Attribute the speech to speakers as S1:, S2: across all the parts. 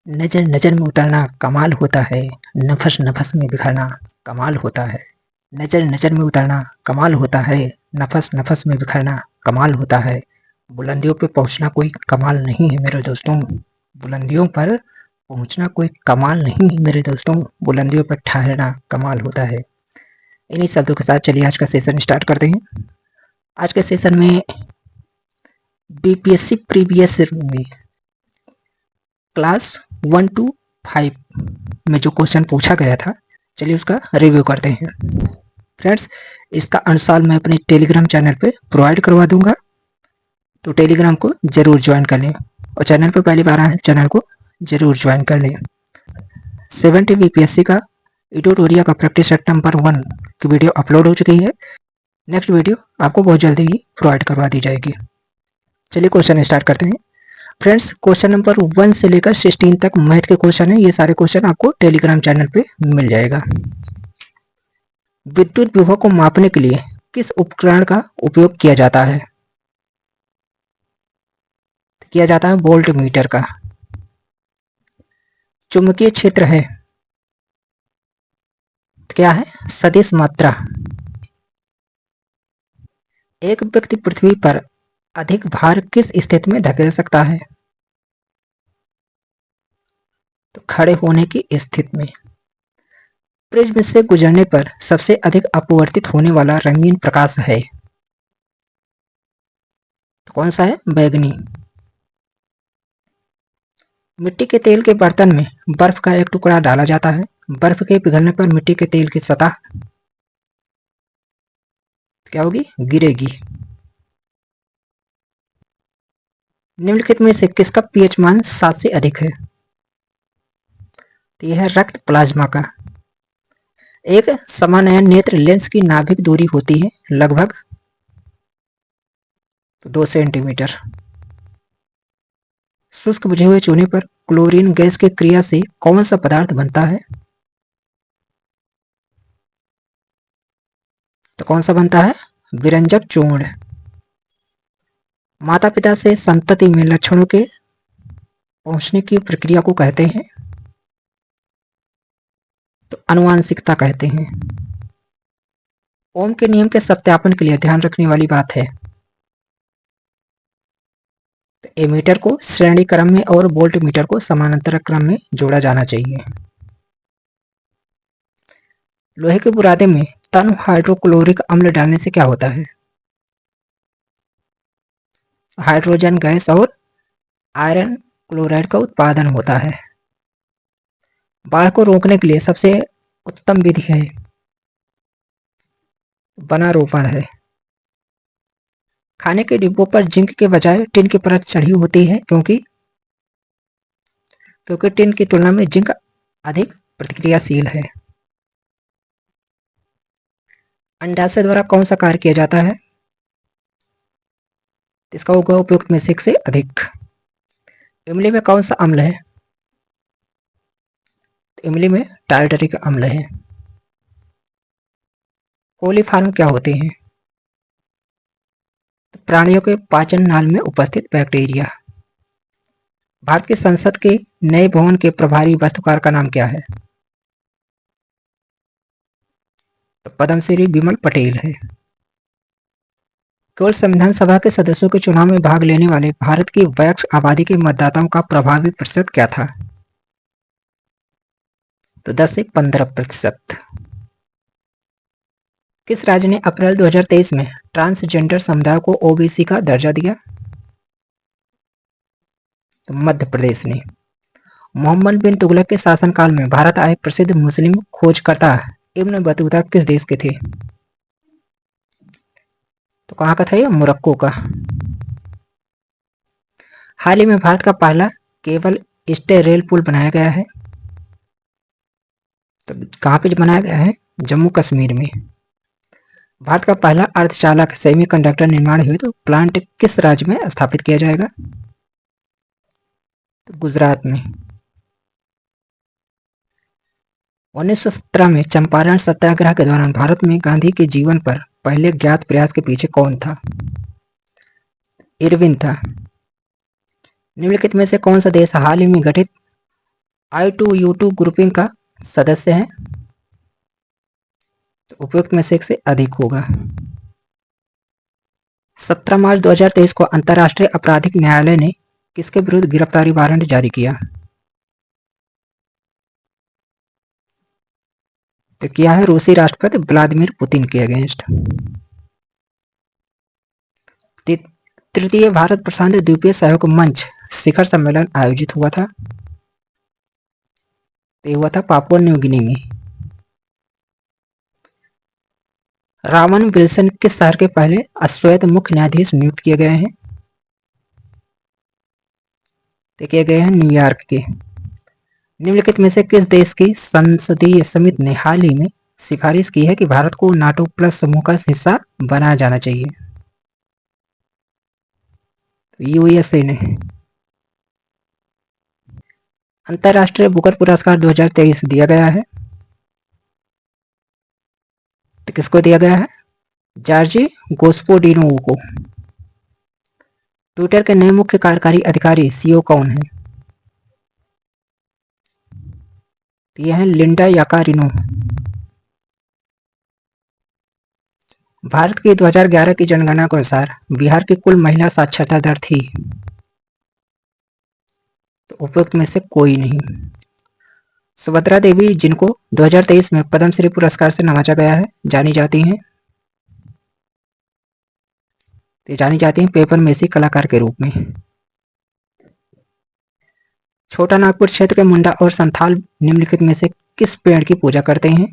S1: नजर नजर में उतरना कमाल होता है, नफस नफस में बिखरना कमाल होता है। नजर नजर में उतरना कमाल होता है, नफस नफस में बिखरना कमाल होता है। बुलंदियों पे पहुंचना कोई कमाल नहीं है मेरे दोस्तों, बुलंदियों पर पहुंचना कोई कमाल नहीं है मेरे दोस्तों, बुलंदियों पर ठहरना कमाल होता है। इन्हीं शब्दों के साथ चलिए आज का सेशन स्टार्ट करते हैं। आज के सेशन में बीपीएससी प्रीवियस में क्लास 1 to 5 में जो क्वेश्चन पूछा गया था, चलिए उसका रिव्यू करते हैं। फ्रेंड्स, इसका आंसर मैं अपने टेलीग्राम चैनल पे प्रोवाइड करवा दूंगा, तो टेलीग्राम को जरूर ज्वाइन कर लें और चैनल पे पहली बार आए हैं चैनल को जरूर ज्वाइन कर लें। 70 बीपीएससी का ट्यूटोरियल का प्रैक्टिस सेट नंबर 1 की वीडियो अपलोड हो चुकी है। नेक्स्ट वीडियो आपको बहुत जल्दी ही प्रोवाइड करवा दी जाएगी। चलिए क्वेश्चन स्टार्ट करते हैं। फ्रेंड्स, क्वेश्चन नंबर 1 से लेकर 16 तक मैथ के क्वेश्चन है। ये सारे क्वेश्चन आपको टेलीग्राम चैनल पे मिल जाएगा। विद्युत विभव को मापने के लिए किस उपकरण का उपयोग किया जाता है? किया जाता है वोल्ट मीटर का। चुंबकीय क्षेत्र है क्या है? सदिश मात्रा। एक व्यक्ति पृथ्वी पर अधिक भार किस स्थिति में धकेल सकता है? तो खड़े होने की स्थिति में। प्रिज्म से गुजरने पर सबसे अधिक अपवर्तित होने वाला रंगीन प्रकाश है तो कौन सा है? बैगनी। मिट्टी के तेल के बर्तन में बर्फ का एक टुकड़ा डाला जाता है, बर्फ के पिघलने पर मिट्टी के तेल की सतह क्या होगी? गिरेगी। निम्नलिखित में से किसका पीएच मान 7 से अधिक है? तो यह है रक्त प्लाज्मा का। एक समानयन नेत्र लेंस की नाभिक दूरी होती है लगभग 2 सेंटीमीटर। शुष्क बुझे हुए चूने पर क्लोरीन गैस की क्रिया से कौन सा पदार्थ बनता है? तो कौन सा बनता है? विरंजक चूर्ण। माता पिता से संतति में लक्षणों के पहुंचने की प्रक्रिया को कहते हैं तो आनुवांशिकता कहते हैं। ओम के नियम के सत्यापन के लिए ध्यान रखने वाली बात है तो एमीटर को श्रेणी क्रम में और वोल्ट मीटर को समानांतर क्रम में जोड़ा जाना चाहिए। लोहे के बुरादे में तन हाइड्रोक्लोरिक अम्ल डालने से क्या होता है? हाइड्रोजन गैस और आयरन क्लोराइड का उत्पादन होता है। बाढ़ को रोकने के लिए सबसे उत्तम विधि है वनारोपण है। खाने के डिब्बों पर जिंक के बजाय टिन की परत चढ़ी होती है क्योंकि टिन की तुलना में जिंक अधिक प्रतिक्रियाशील है। अंडाशय द्वारा कौन सा कार्य किया जाता है? इसका होगा उपयुक्त में से एक से अधिक। इमली में कौन सा अम्ल है? तो इमली में टार्टरिक अम्ल है। कोलीफॉर्म क्या होते हैं? तो प्राणियों के पाचन नाल में उपस्थित बैक्टीरिया। भारत की संसद के नए भवन के प्रभारी वास्तुकार का नाम क्या है? तो पद्मश्री बिमल पटेल है। केवल संविधान सभा के सदस्यों के चुनाव में भाग लेने वाले भारत की वयस्क आबादी के मतदाताओं का प्रभावी प्रतिशत क्या था? तो 10 से 15%। किस राज्य ने अप्रैल 2023 में ट्रांसजेंडर समुदाय को ओबीसी का दर्जा दिया? तो मध्य प्रदेश ने। मोहम्मद बिन तुगलक के शासनकाल में भारत आए प्रसिद्ध मुस्लिम खोजकर्ता इब्न बतूता किस देश के थे? तो कहाँ का था ये? मोरक्को का। हाल ही में भारत का पहला केबल स्टे रेल पुल बनाया गया है तो कहाँ पे बनाया गया है? जम्मू कश्मीर में। भारत का पहला अर्धचालक सेमीकंडक्टर निर्माण हेतु प्लांट किस राज्य में स्थापित किया जाएगा? तो गुजरात में। 1917 में चंपारण सत्याग्रह के दौरान भारत में गांधी के जीवन पर पहले ज्ञात प्रयास के पीछे कौन था? इरविन था। निम्नलिखित में से कौन सा देश हाल ही में गठित I2U2 ग्रुपिंग का सदस्य है, तो उपयुक्त में से एक से अधिक होगा। 17 मार्च 2023 को अंतर्राष्ट्रीय आपराधिक न्यायालय ने किसके विरुद्ध गिरफ्तारी वारंट जारी किया? तो किया है रूसी राष्ट्रपति व्लादिमीर पुतिन के अगेंस्ट। तृतीय भारत प्रशांत द्वीपीय सहयोग मंच शिखर सम्मेलन आयोजित हुआ था, तो हुआ था पापुआ न्यू गिनी में। रावन विल्सन किस शहर के पहले अश्वेत मुख्य न्यायाधीश नियुक्त किए गए हैं? तो किए गए हैं न्यूयॉर्क के। निम्नलिखित में से किस देश की संसदीय समिति ने हाल ही में सिफारिश की है कि भारत को नाटो प्लस समूह का हिस्सा बनाया जाना चाहिए? तो यूएसए ने। अंतर्राष्ट्रीय बुकर पुरस्कार 2023 दिया गया है, तो किसको दिया गया है? जॉर्ज गोस्पोडिनोव को। ट्विटर के नए मुख्य कार्यकारी अधिकारी सीईओ कौन है? तो यह है लिंडा याकारिनो। भारत की 2011 की जनगणना के अनुसार बिहार की कुल महिला साक्षरता दर थी? तो उपयुक्त में से कोई नहीं। सुभद्रा देवी, जिनको 2023 में पद्मश्री पुरस्कार से नवाजा गया है, जानी जाती हैं? तो जानी जाती हैं पेपर मेसी कलाकार के रूप में। छोटा नागपुर क्षेत्र के मुंडा और संथाल निम्नलिखित में से किस पेड़ की पूजा करते हैं?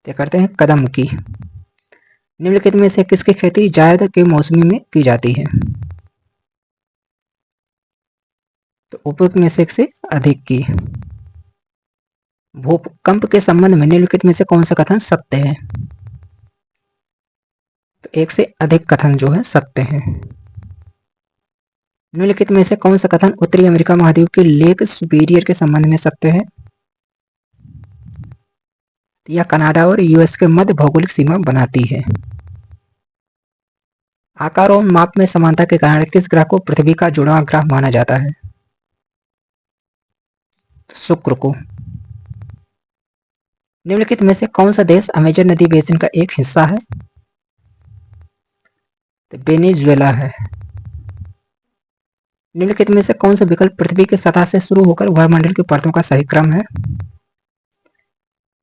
S1: तो करते हैं कदम की। निम्नलिखित में से किसकी खेती जायद के मौसमी में की जाती है? तो उपयुक्त में से एक से अधिक की। भूकंप के संबंध में निम्नलिखित में से कौन सा कथन सत्य है? तो एक से अधिक कथन जो है सत्य है। निम्नलिखित में से कौन सा कथन उत्तरी अमेरिका महाद्वीप के लेक सुपीरियर के संबंध में सत्य है? यह कनाडा और यूएस के मध्य भौगोलिक सीमा बनाती है। आकार और माप में समानता के कारण किस ग्रह को पृथ्वी का जुड़वां ग्रह माना जाता है? शुक्र को। निम्नलिखित में से कौन सा देश अमेजन नदी बेसिन का एक हिस्सा है? तो वेनेजुएला है। निम्नलिखित में से कौन सा विकल्प पृथ्वी की सतह से शुरू होकर वायुमंडल की परतों का सही क्रम है?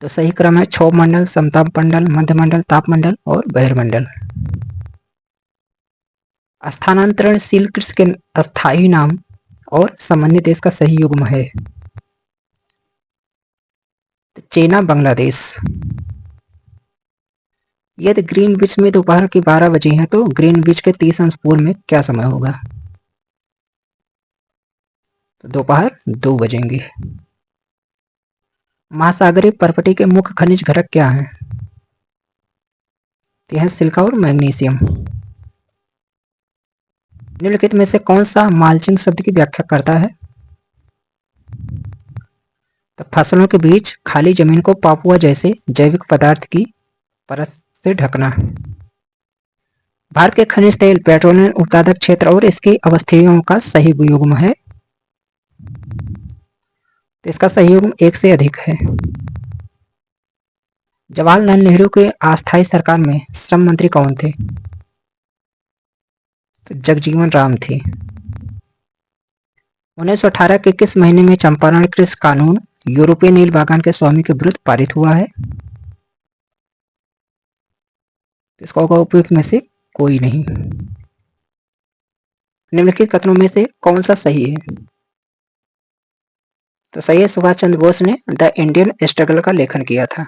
S1: तो सही क्रम है क्षोभ मंडल, समताप मंडल, मध्यमंडल, तापमंडल और बहिर्मंडल। स्थानांतरणशील कृषि के अस्थायी नाम और संबंधित देश का सही युग्म है? चीना, बांग्लादेश। यदि ग्रीनविच में दोपहर के 12 बजे हैं तो ग्रीनविच के 30 अंश पूर्व में क्या समय होगा? तो दोपहर 2 बजेंगे। महासागरीय पर्पटी के मुख्य खनिज घटक क्या हैं? तो यह सिलिका और मैग्नीशियम। निम्नलिखित में से कौन सा माल्चिंग शब्द की व्याख्या करता है? तो फसलों के बीच खाली जमीन को पापुआ जैसे जैविक पदार्थ की परत से ढकना। भारत के खनिज तेल पेट्रोलियम उत्पादक क्षेत्र और इसकी अवस्थितियों का सही युग्म है? तो इसका सही युग्म 1 से अधिक है। जवाहरलाल नेहरू के अस्थायी सरकार में श्रम मंत्री कौन थे? तो जगजीवन राम थे। 1918 के किस महीने में चंपारण कृषि कानून यूरोपीय नील बागान के स्वामी के विरुद्ध पारित हुआ है? इसका होगा उपयुक्त में से कोई नहीं। निम्नलिखित कथनों में से कौन सा सही है? तो सही है सुभाष चंद्र बोस ने द इंडियन स्ट्रगल का लेखन किया था।